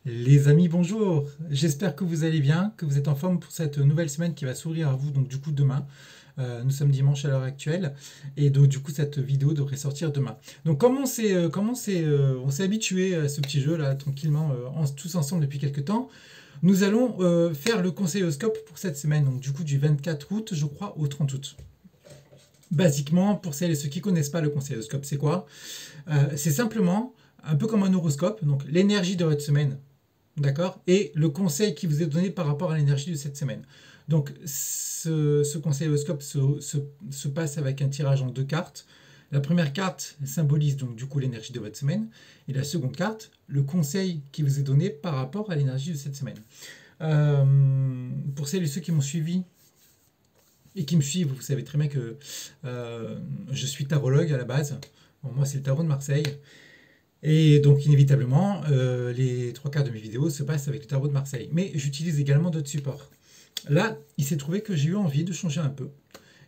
Les amis, bonjour. J'espère que vous allez bien, que vous êtes en forme pour cette nouvelle semaine qui va s'ouvrir à vous, donc du coup demain. Nous sommes dimanche à l'heure actuelle et donc du coup cette vidéo devrait sortir demain. Donc on s'est habitué à ce petit jeu là tranquillement tous ensemble depuis quelques temps. Nous allons faire le conseilloscope pour cette semaine, donc du coup du 24 août je crois au 30 août. Basiquement, pour celles et ceux qui ne connaissent pas le conseilloscope, c'est quoi? C'est simplement un peu comme un horoscope, donc l'énergie de votre semaine. D'accord. Et le conseil qui vous est donné par rapport à l'énergie de cette semaine. Donc, ce conseilloscope se passe avec un tirage en deux cartes. La première carte symbolise donc du coup l'énergie de votre semaine. Et la seconde carte, le conseil qui vous est donné par rapport à l'énergie de cette semaine. Pour celles et ceux qui m'ont suivi et qui me suivent, vous savez très bien que je suis tarologue à la base. Bon, moi, c'est le tarot de Marseille. Et donc, inévitablement, les trois quarts de mes vidéos se passent avec le tarot de Marseille. Mais j'utilise également d'autres supports. Là, il s'est trouvé que j'ai eu envie de changer un peu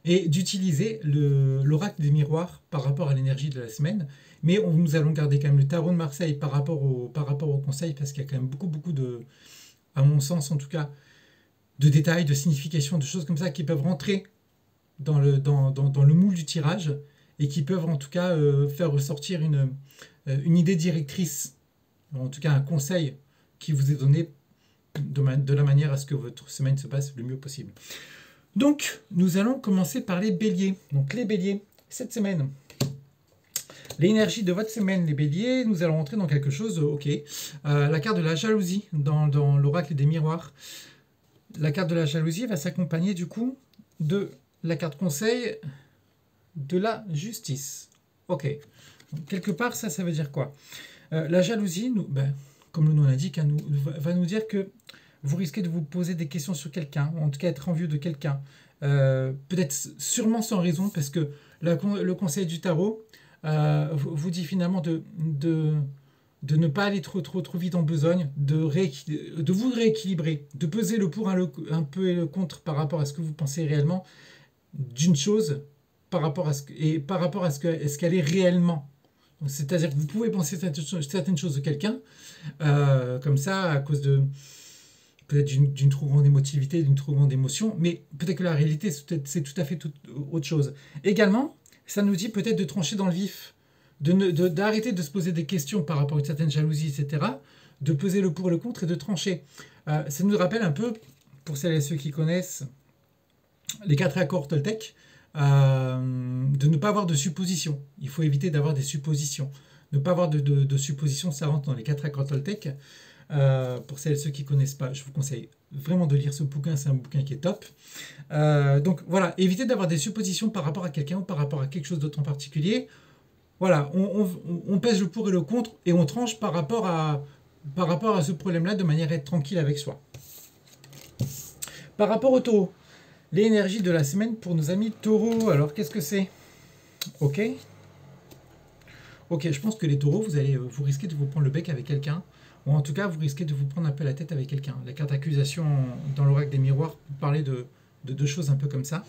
et d'utiliser l'oracle des miroirs par rapport à l'énergie de la semaine. Mais nous allons garder quand même le tarot de Marseille par rapport au conseil parce qu'il y a quand même beaucoup de, à mon sens en tout cas, de détails, de significations, de choses comme ça qui peuvent rentrer dans le moule du tirage et qui peuvent en tout cas faire ressortir une idée directrice, en tout cas un conseil qui vous est donné de la manière à ce que votre semaine se passe le mieux possible. Donc, nous allons commencer par les béliers. Donc, les béliers, cette semaine, l'énergie de votre semaine, les béliers, nous allons entrer dans quelque chose, ok. La carte de la jalousie dans l'oracle des miroirs. La carte de la jalousie va s'accompagner du coup de la carte conseil de la justice. Ok. Donc, quelque part, ça veut dire quoi? La jalousie, comme le nom l'indique, hein, va nous dire que vous risquez de vous poser des questions sur quelqu'un, ou en tout cas être envieux de quelqu'un. Peut-être sûrement sans raison, parce que le conseil du tarot vous dit finalement de ne pas aller trop vite en besogne, de vous rééquilibrer, de peser le pour un peu et le contre par rapport à ce que vous pensez réellement d'une chose par rapport à ce qu'elle est réellement. C'est-à-dire que vous pouvez penser certaines choses de quelqu'un, comme ça, à cause de peut-être d'une trop grande émotivité, d'une trop grande émotion, mais peut-être que la réalité, c'est tout à fait autre chose. Également, ça nous dit peut-être de trancher dans le vif, d'arrêter de se poser des questions par rapport à une certaine jalousie, etc., de peser le pour et le contre et de trancher. Ça nous rappelle un peu, pour celles et ceux qui connaissent les quatre accords Toltec, de ne pas avoir de suppositions. Il faut éviter d'avoir des suppositions. Ne pas avoir de suppositions, ça rentre dans les quatre accords Toltec. Pour celles et ceux qui ne connaissent pas, je vous conseille vraiment de lire ce bouquin, c'est un bouquin qui est top. Donc voilà, évitez d'avoir des suppositions par rapport à quelqu'un ou par rapport à quelque chose d'autre en particulier. Voilà, on pèse le pour et le contre et on tranche par rapport à ce problème-là de manière à être tranquille avec soi. Par rapport au taureau, l'énergie de la semaine pour nos amis taureaux, alors qu'est-ce que c'est? Ok. Ok, je pense que les taureaux, vous risquez de vous prendre le bec avec quelqu'un, ou en tout cas, vous risquez de vous prendre un peu la tête avec quelqu'un. La carte accusation dans l'oracle des miroirs parlait de deux choses un peu comme ça.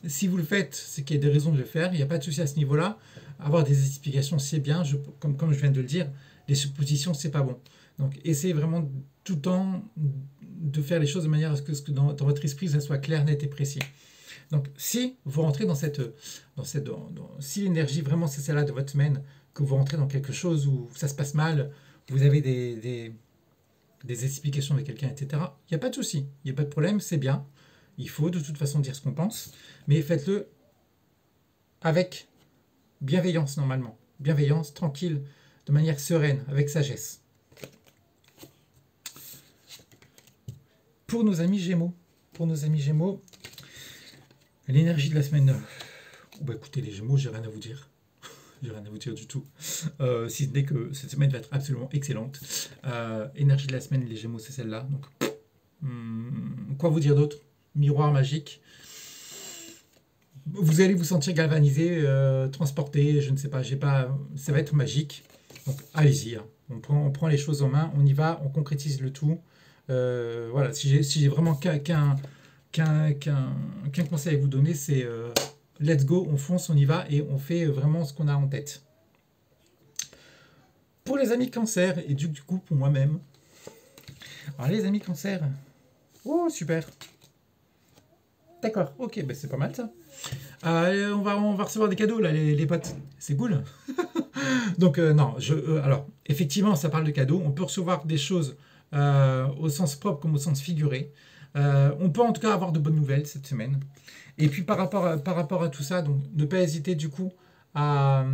Si vous le faites, c'est qu'il y a des raisons de le faire, il n'y a pas de souci à ce niveau-là. Avoir des explications, c'est bien, comme je viens de le dire, les suppositions, c'est pas bon. Donc, essayez vraiment tout le temps de faire les choses de manière à ce que dans votre esprit, ça soit clair, net et précis. Donc, si vous rentrez si l'énergie vraiment c'est celle-là de votre semaine, que vous rentrez dans quelque chose où ça se passe mal, vous avez des explications de quelqu'un, etc., il n'y a pas de souci, il n'y a pas de problème, c'est bien. Il faut de toute façon dire ce qu'on pense, mais faites-le avec bienveillance normalement. Bienveillance, tranquille, de manière sereine, avec sagesse. Pour nos amis Gémeaux, l'énergie de la semaine. Écoutez, les Gémeaux, j'ai rien à vous dire. J'ai rien à vous dire du tout. Si ce n'est que cette semaine va être absolument excellente. Énergie de la semaine, les Gémeaux, c'est celle-là. Donc, quoi vous dire d'autre? Miroir magique. Vous allez vous sentir galvanisé, transporté, je ne sais pas, ça va être magique. Donc allez-y, hein. On prend les choses en main, on y va, on concrétise le tout. Voilà, si j'ai vraiment qu'un conseil à vous donner, c'est let's go, on fonce, on y va et on fait vraiment ce qu'on a en tête. Pour les amis cancer, et du coup pour moi-même. Alors les amis cancer. Oh, super. D'accord, ok, ben c'est pas mal ça. On va recevoir des cadeaux là, les potes. C'est cool. Donc non, alors effectivement, ça parle de cadeaux. On peut recevoir des choses au sens propre comme au sens figuré. On peut en tout cas avoir de bonnes nouvelles cette semaine. Et puis par rapport à tout ça, donc ne pas hésiter du coup à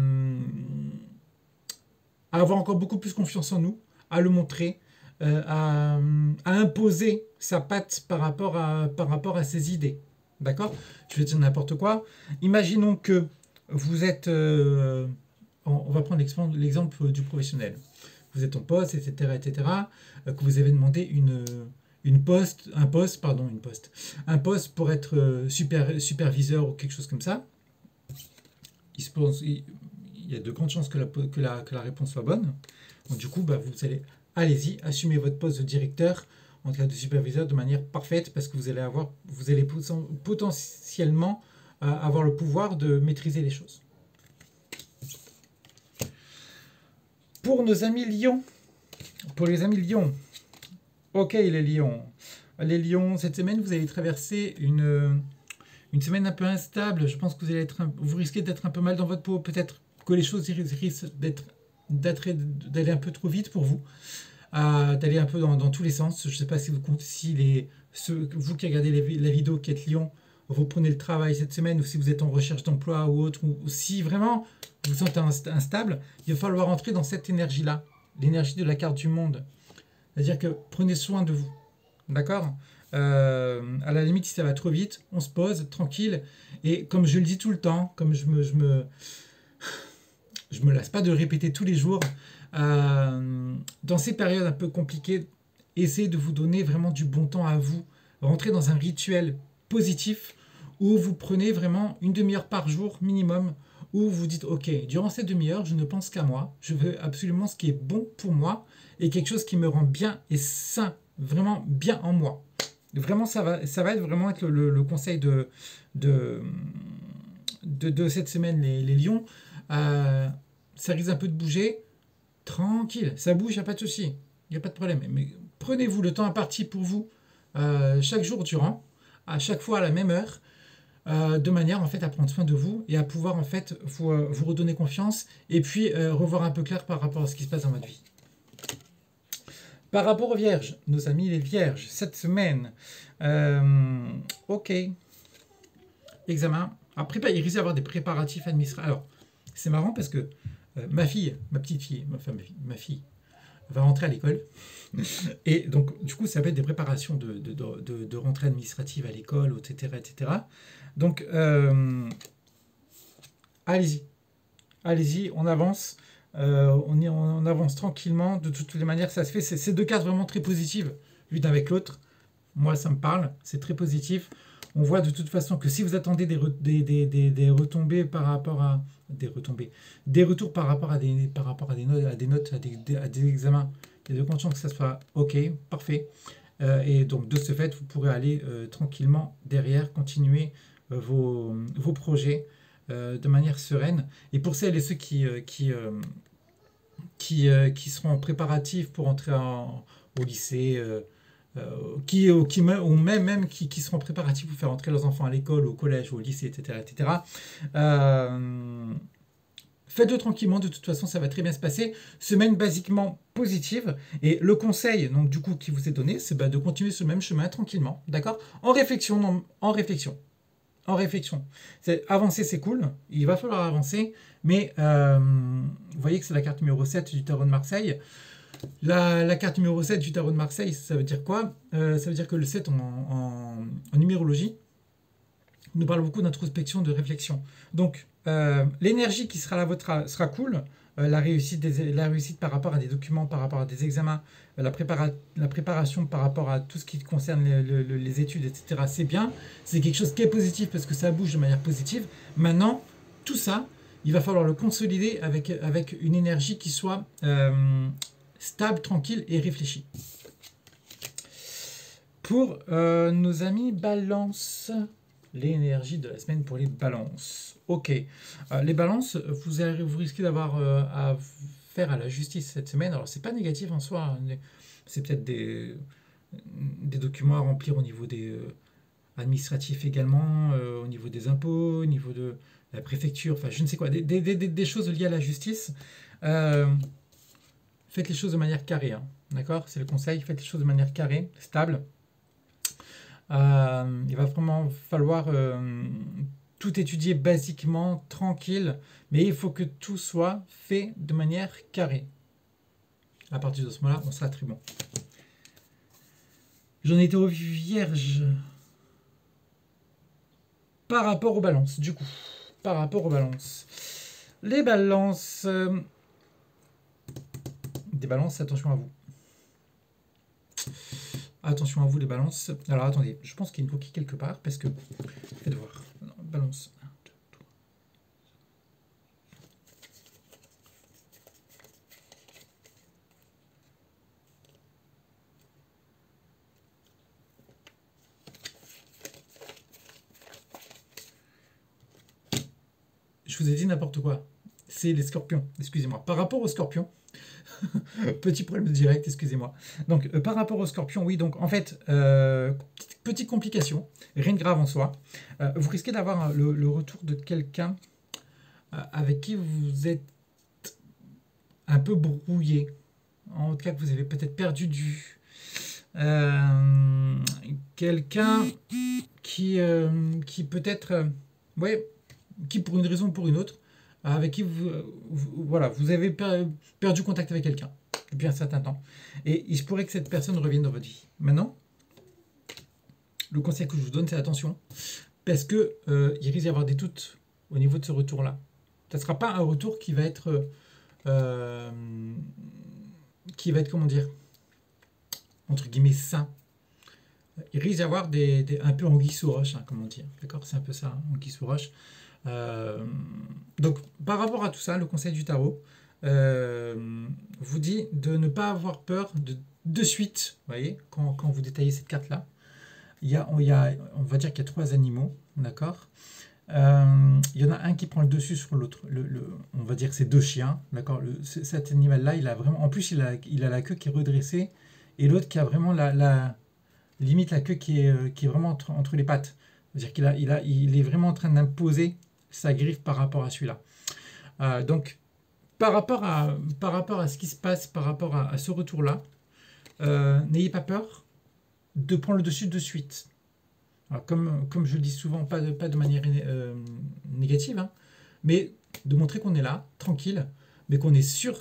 avoir encore beaucoup plus confiance en nous, à le montrer, à imposer sa patte par rapport à ses idées. D'accord? Je vais dire n'importe quoi. Imaginons que vous êtes... on va prendre l'exemple du professionnel. Vous êtes en poste, etc., etc., que vous avez demandé un poste pour être superviseur ou quelque chose comme ça. Il y a de grandes chances que la réponse soit bonne. Donc du coup, bah, vous allez, allez-y, assumez votre poste de directeur, en cas de superviseur, de manière parfaite, parce que vous allez potentiellement avoir le pouvoir de maîtriser les choses. Pour nos amis lions, pour les amis lions, ok les lions, cette semaine, vous allez traverser une semaine un peu instable. Je pense que vous risquez d'être un peu mal dans votre peau. Peut-être que les choses risquent d'aller un peu trop vite pour vous, d'aller un peu dans tous les sens. Je ne sais pas si vous qui regardez la vidéo qui êtes lion, vous prenez le travail cette semaine, ou si vous êtes en recherche d'emploi ou autre, ou si vraiment vous vous sentez instable, il va falloir entrer dans cette énergie-là, l'énergie de la carte du monde. C'est-à-dire que prenez soin de vous. D'accord? À la limite, si ça va trop vite, on se pose tranquille. Et comme je le dis tout le temps, comme je me lasse pas de le répéter tous les jours, dans ces périodes un peu compliquées, essayez de vous donner vraiment du bon temps à vous. Rentrez dans un rituel positif où vous prenez vraiment une demi-heure par jour minimum, où vous dites ok, durant cette demi-heure, je ne pense qu'à moi, je veux absolument ce qui est bon pour moi et quelque chose qui me rend bien et sain, vraiment bien en moi. Vraiment, ça va être vraiment être le conseil de cette semaine, les lions. Ça risque un peu de bouger, tranquille, ça bouge, il n'y a pas de souci, il n'y a pas de problème. Mais prenez-vous le temps imparti pour vous chaque jour durant, à chaque fois à la même heure, de manière en fait à prendre soin de vous et à pouvoir en fait vous redonner confiance et puis revoir un peu clair par rapport à ce qui se passe dans votre vie. Par rapport aux vierges, nos amis les vierges, cette semaine, ok, examen. Après, il risque d'avoir des préparatifs administratifs. Alors, c'est marrant parce que ma petite fille, ma fille va rentrer à l'école. Et donc, du coup, ça va être des préparations de rentrée administrative à l'école, etc., etc. Donc, allez-y, on avance. On avance tranquillement. De toutes les manières, ça se fait. C'est deux cartes vraiment très positives, l'une avec l'autre. Moi, ça me parle. C'est très positif. On voit de toute façon que si vous attendez des retombées par rapport à des retours par rapport à des notes, à des examens, il y a de grandes chances que ça soit ok, parfait. Et donc de ce fait, vous pourrez aller tranquillement derrière, continuer vos projets de manière sereine. Et pour celles et ceux qui seront en préparatif pour entrer au lycée, ou même qui seront préparatifs pour faire entrer leurs enfants à l'école, au collège, au lycée, etc., etc. Faites-le tranquillement, de toute façon ça va très bien se passer. Semaine basiquement positive. Et le conseil donc du coup qui vous est donné, c'est de continuer sur le même chemin tranquillement, d'accord? En réflexion. Avancer c'est cool, il va falloir avancer, mais vous voyez que c'est la carte numéro 7 du tarot de Marseille. La carte numéro 7 du tarot de Marseille, ça veut dire quoi? Ça veut dire que le 7 en numérologie nous parle beaucoup d'introspection, de réflexion. Donc, l'énergie qui sera la vôtre sera cool. La réussite par rapport à des documents, par rapport à des examens, la préparation par rapport à tout ce qui concerne les études, etc. C'est bien. C'est quelque chose qui est positif parce que ça bouge de manière positive. Maintenant, tout ça, il va falloir le consolider avec une énergie qui soit stable, tranquille et réfléchie. Pour nos amis Balance, l'énergie de la semaine pour les balances. Ok. Les balances, vous risquez d'avoir à faire à la justice cette semaine. Alors, c'est pas négatif en soi, hein. C'est peut-être des documents à remplir au niveau des administratifs également, au niveau des impôts, au niveau de la préfecture, enfin, je ne sais quoi, des choses liées à la justice. Euh, Faites les choses de manière carrée, hein. D'accord? C'est le conseil. Faites les choses de manière carrée, stable. Il va vraiment falloir tout étudier basiquement, tranquille, mais il faut que tout soit fait de manière carrée. À partir de ce moment-là, on sera très bon. J'en étais au vierge par rapport aux balances, du coup. Par rapport aux balances. Les balances. Des balances, attention à vous. Attention à vous, les balances. Alors attendez, je pense qu'il y a une coquille quelque part, parce que. Faites voir. Non, balance. Je vous ai dit n'importe quoi. C'est les scorpions, excusez-moi. Par rapport aux scorpions, petit problème de direct, excusez-moi. Donc, par rapport aux scorpions, oui, donc en fait, petite complication, rien de grave en soi. Vous risquez d'avoir le retour de quelqu'un avec qui vous êtes un peu brouillé. En tout cas, que vous avez peut-être perdu du. Quelqu'un qui peut-être. Ouais, qui pour une raison ou pour une autre, avec qui voilà, vous avez perdu contact avec quelqu'un depuis un certain temps. Et il se pourrait que cette personne revienne dans votre vie. Maintenant, le conseil que je vous donne, c'est attention, parce que il risque d'y avoir des doutes au niveau de ce retour-là. Ça ne sera pas un retour comment dire, entre guillemets, sain. Il risque d'y avoir un peu anguille sous roche, hein, comment dire. D'accord? C'est un peu ça, hein, anguille sous roche. Donc, par rapport à tout ça, le conseil du tarot vous dit de ne pas avoir peur de suite. Vous voyez, quand vous détaillez cette carte-là, on va dire qu'il y a 3 animaux, d'accord. Il y en a un qui prend le dessus sur l'autre. On va dire que c'est 2 chiens, d'accord. Cet animal-là, il a vraiment, en plus, il a la queue qui est redressée, et l'autre qui a vraiment limite la queue qui est vraiment entre les pattes. C'est-à-dire il est vraiment en train d'imposer sa griffe par rapport à celui-là. Donc, par rapport à ce qui se passe, par rapport à ce retour-là, n'ayez pas peur de prendre le dessus de suite. Alors, comme je le dis souvent, pas de manière négative, hein, mais de montrer qu'on est là, tranquille, mais qu'on est sûr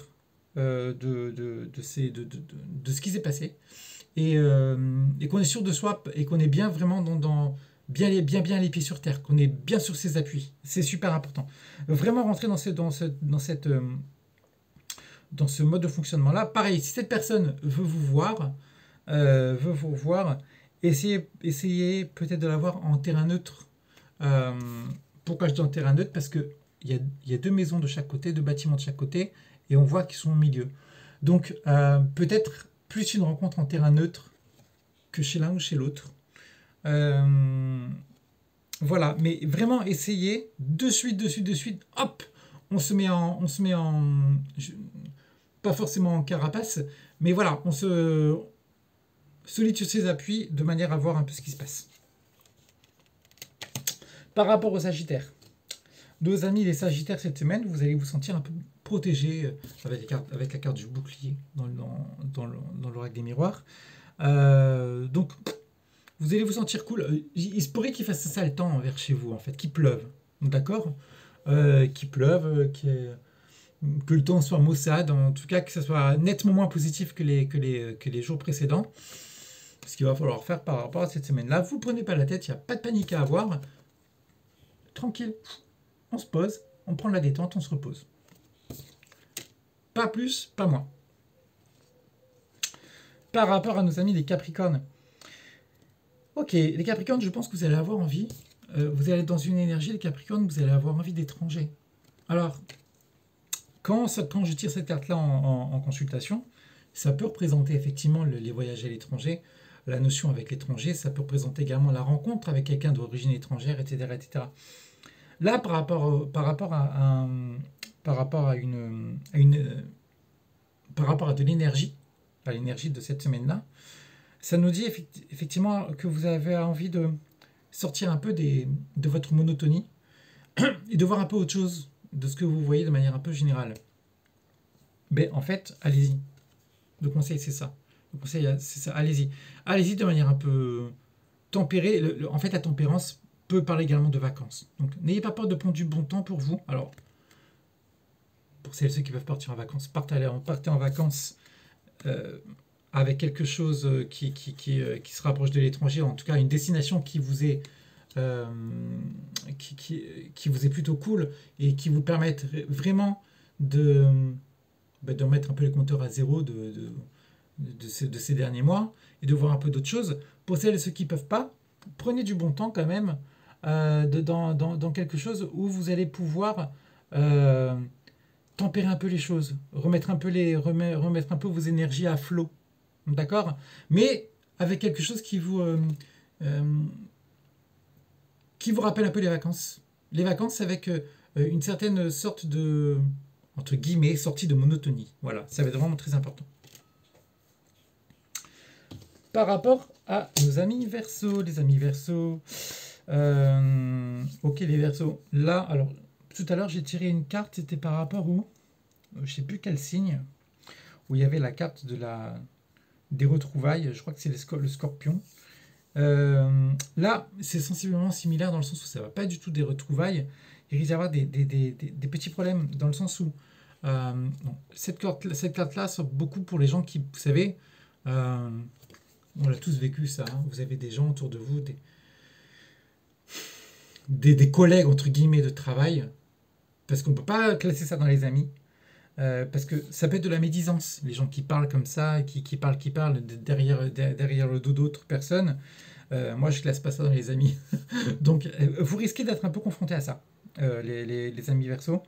de ce qui s'est passé, et qu'on est sûr de soi, et qu'on est bien vraiment dans bien les pieds sur terre, qu'on est bien sur ses appuis. C'est super important. Vraiment rentrer dans ce mode de fonctionnement-là. Pareil, si cette personne veut vous voir, essayez peut-être de l'avoir en terrain neutre. Pourquoi je dis en terrain neutre? Parce qu'il y a 2 maisons de chaque côté, 2 bâtiments de chaque côté, et on voit qu'ils sont au milieu. Donc, peut-être plus une rencontre en terrain neutre que chez l'un ou chez l'autre. Voilà, mais vraiment essayez de suite, hop, on se met en pas forcément en carapace, mais voilà, on se solide sur ses appuis de manière à voir un peu ce qui se passe. Par rapport aux Sagittaires, nos amis les Sagittaires cette semaine, vous allez vous sentir un peu protégé avec la carte du bouclier dans l'oracle des miroirs. Donc, vous allez vous sentir cool. Il se pourrait qu'il fasse un sale temps vers chez vous, en fait, qu'il pleuve. D'accord? Qu'il pleuve, que le temps soit maussade, en tout cas que ce soit nettement moins positif que les jours précédents. Ce qu'il va falloir faire par rapport à cette semaine-là. Vous ne prenez pas la tête, il n'y a pas de panique à avoir. Tranquille, on se pose, on prend la détente, on se repose. Pas plus, pas moins. Par rapport à nos amis les Capricornes. Ok, les Capricornes, je pense que vous allez avoir envie. Vous allez être dans une énergie, les Capricornes, vous allez avoir envie d'étranger. Alors, quand je tire cette carte-là en consultation, ça peut représenter effectivement les voyages à l'étranger, la notion avec l'étranger, ça peut représenter également la rencontre avec quelqu'un d'origine étrangère, etc., etc. Là, par rapport à une par rapport à de l'énergie, à l'énergie de cette semaine-là, ça nous dit effectivement que vous avez envie de sortir un peu de votre monotonie et de voir un peu autre chose de ce que vous voyez de manière un peu générale. Mais en fait, allez-y. Le conseil, c'est ça. Le conseil, c'est ça. Allez-y. Allez-y de manière un peu tempérée. En fait, la tempérance peut parler également de vacances. Donc, n'ayez pas peur de prendre du bon temps pour vous. Alors, pour celles et ceux qui peuvent partir en vacances, partez en vacances euh, avec quelque chose qui se rapproche de l'étranger, en tout cas une destination qui vous est euh, qui vous est plutôt cool et qui vous permette vraiment de, de mettre un peu les compteurs à zéro de ces derniers mois et de voir un peu d'autres choses. Pour celles et ceux qui ne peuvent pas, prenez du bon temps quand même dans quelque chose où vous allez pouvoir tempérer un peu les choses, remettre un peu vos énergies à flot, d'accord? Mais avec quelque chose euh, qui vous rappelle un peu les vacances. Les vacances avec une certaine sorte de, entre guillemets, sortie de monotonie. Voilà, ça va être vraiment très important. Par rapport à nos amis Verseau, les amis Verseau. Ok, les Verseaux. Là, alors, tout à l'heure, j'ai tiré une carte, c'était par rapport où, je sais plus quel signe, où il y avait la carte des retrouvailles, je crois que c'est le scorpion. Là, c'est sensiblement similaire dans le sens où ça va pas du tout des retrouvailles. Il risque d'y avoir des petits problèmes dans le sens où cette carte-là sort beaucoup pour les gens qui, vous savez, on l'a tous vécu ça. Hein. Vous avez des gens autour de vous, des collègues entre guillemets de travail, parce qu'on peut pas classer ça dans les amis. Parce que ça peut être de la médisance, les gens qui parlent comme ça, qui parlent derrière le dos d'autres personnes. Moi, je classe pas ça dans les amis. Donc, vous risquez d'être un peu confronté à ça, les amis verso.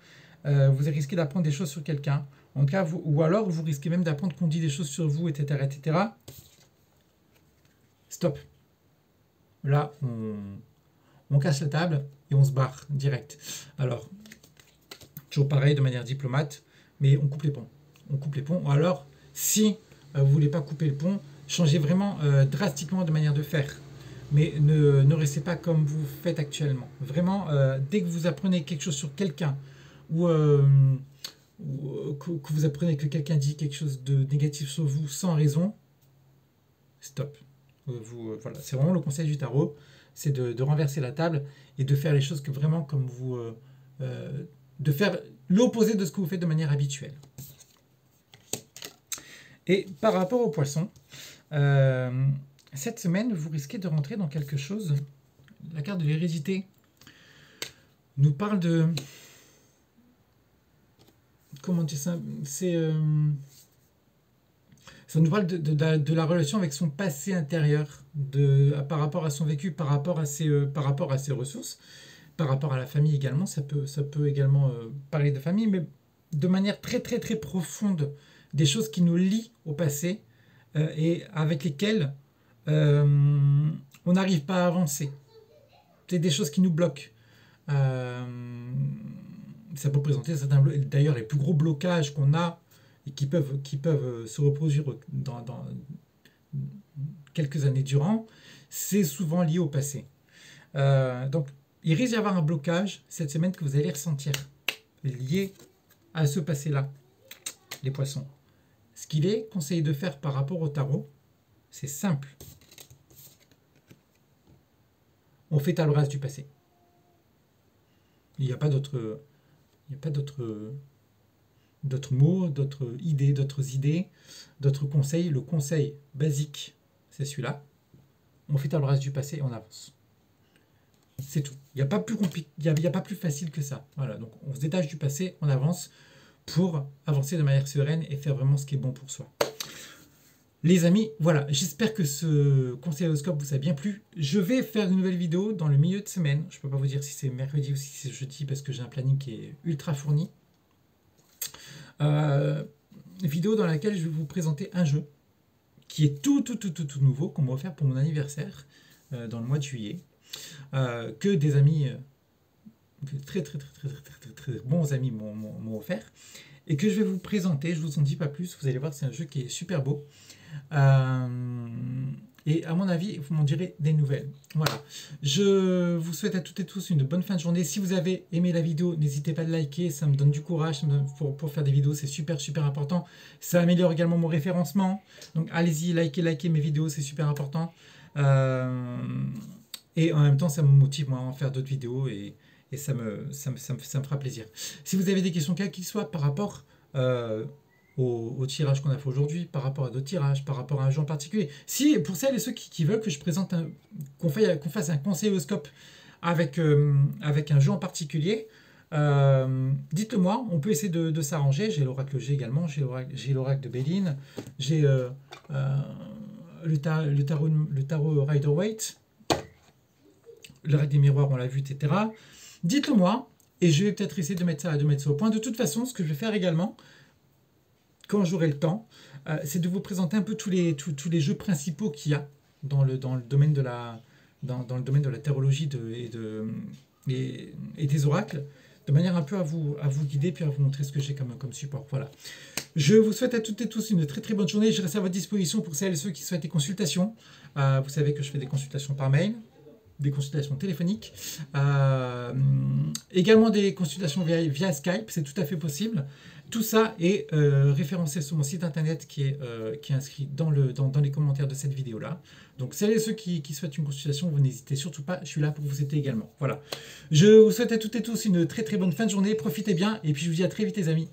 Vous risquez d'apprendre des choses sur quelqu'un. En tout cas, ou alors vous risquez même d'apprendre qu'on dit des choses sur vous, etc., etc. Stop. Là, on casse la table et on se barre direct. Alors, toujours pareil, de manière diplomate, mais on coupe les ponts. On coupe les ponts. Ou alors, si vous ne voulez pas couper le pont, changez vraiment drastiquement de manière de faire. Mais ne restez pas comme vous faites actuellement. Vraiment, dès que vous apprenez quelque chose sur quelqu'un, ou que vous apprenez que quelqu'un dit quelque chose de négatif sur vous sans raison, stop. Voilà, c'est vraiment le conseil du tarot, c'est de renverser la table et de faire les choses que vraiment comme vous... de faire l'opposé de ce que vous faites de manière habituelle. Et par rapport aux poissons, cette semaine, vous risquez de rentrer dans quelque chose. La carte de l'hérédité nous parle de... Comment dire ça? Ça nous parle de la relation avec son passé intérieur, par rapport à son vécu, par rapport à ses ressources, par rapport à la famille également. Ça peut également parler de famille, mais de manière très très très profonde, des choses qui nous lient au passé et avec lesquelles on n'arrive pas à avancer. C'est des choses qui nous bloquent. Euh, Ça peut présenter d'ailleurs les plus gros blocages qu'on a et qui peuvent se reproduire dans quelques années durant, c'est souvent lié au passé. Donc, il risque d'y avoir un blocage cette semaine que vous allez ressentir lié à ce passé-là, les poissons. Ce qu'il est conseillé de faire par rapport au tarot, c'est simple. On fait table rase du passé. Il n'y a pas d'autres mots, d'autres idées, d'autres conseils. Le conseil basique, c'est celui-là. On fait table rase du passé et on avance. C'est tout. Il n'y a pas plus compliqué, il y a pas plus facile que ça. Voilà, donc on se détache du passé, on avance pour avancer de manière sereine et faire vraiment ce qui est bon pour soi. Les amis, voilà, j'espère que ce conseil horoscope vous a bien plu. Je vais faire une nouvelle vidéo dans le milieu de semaine. Je ne peux pas vous dire si c'est mercredi ou si c'est jeudi parce que j'ai un planning qui est ultra fourni. Vidéo dans laquelle je vais vous présenter un jeu qui est tout nouveau qu'on m'a offert pour mon anniversaire dans le mois de juillet. Que des amis, très bons amis m'ont offert. et que je vais vous présenter. Je vous en dis pas plus, vous allez voir, c'est un jeu qui est super beau. Et à mon avis, vous m'en direz des nouvelles. Voilà. Je vous souhaite à toutes et tous une bonne fin de journée. Si vous avez aimé la vidéo, n'hésitez pas à liker. Ça me donne du courage pour faire des vidéos. C'est super, super important. Ça améliore également mon référencement. Donc, allez-y, likez mes vidéos. C'est super important. Et en même temps, ça me motive moi, à en faire d'autres vidéos. Et ça me fera plaisir. Si vous avez des questions, quelles qu'ils soient, par rapport au tirage qu'on a fait aujourd'hui, par rapport à d'autres tirages, par rapport à un jeu en particulier. Si, pour celles et ceux qui veulent que je présente qu'on fasse un conseilloscope avec un jeu en particulier, dites-le moi, on peut essayer de s'arranger. J'ai l'oracle G également, j'ai l'oracle de Béline, j'ai le tarot Rider-Waite, le règle des miroirs, on l'a vu, etc. Dites-le moi, et je vais peut-être essayer de mettre ça au point. De toute façon, ce que je vais faire également, quand j'aurai le temps, c'est de vous présenter un peu tous les jeux principaux qu'il y a dans le domaine de la tarologie et des oracles, de manière un peu à vous guider, puis à vous montrer ce que j'ai comme support. Voilà. Je vous souhaite à toutes et tous une très très bonne journée. Je reste à votre disposition pour celles et ceux qui souhaitent des consultations. Vous savez que je fais des consultations par mail, des consultations téléphoniques, également des consultations via Skype, c'est tout à fait possible. Tout ça est référencé sur mon site internet qui est inscrit dans les commentaires de cette vidéo-là. Donc, celles et ceux qui souhaitent une consultation, vous n'hésitez surtout pas, je suis là pour vous aider également. Voilà. Je vous souhaite à toutes et tous une très très bonne fin de journée, profitez bien, et puis je vous dis à très vite les amis.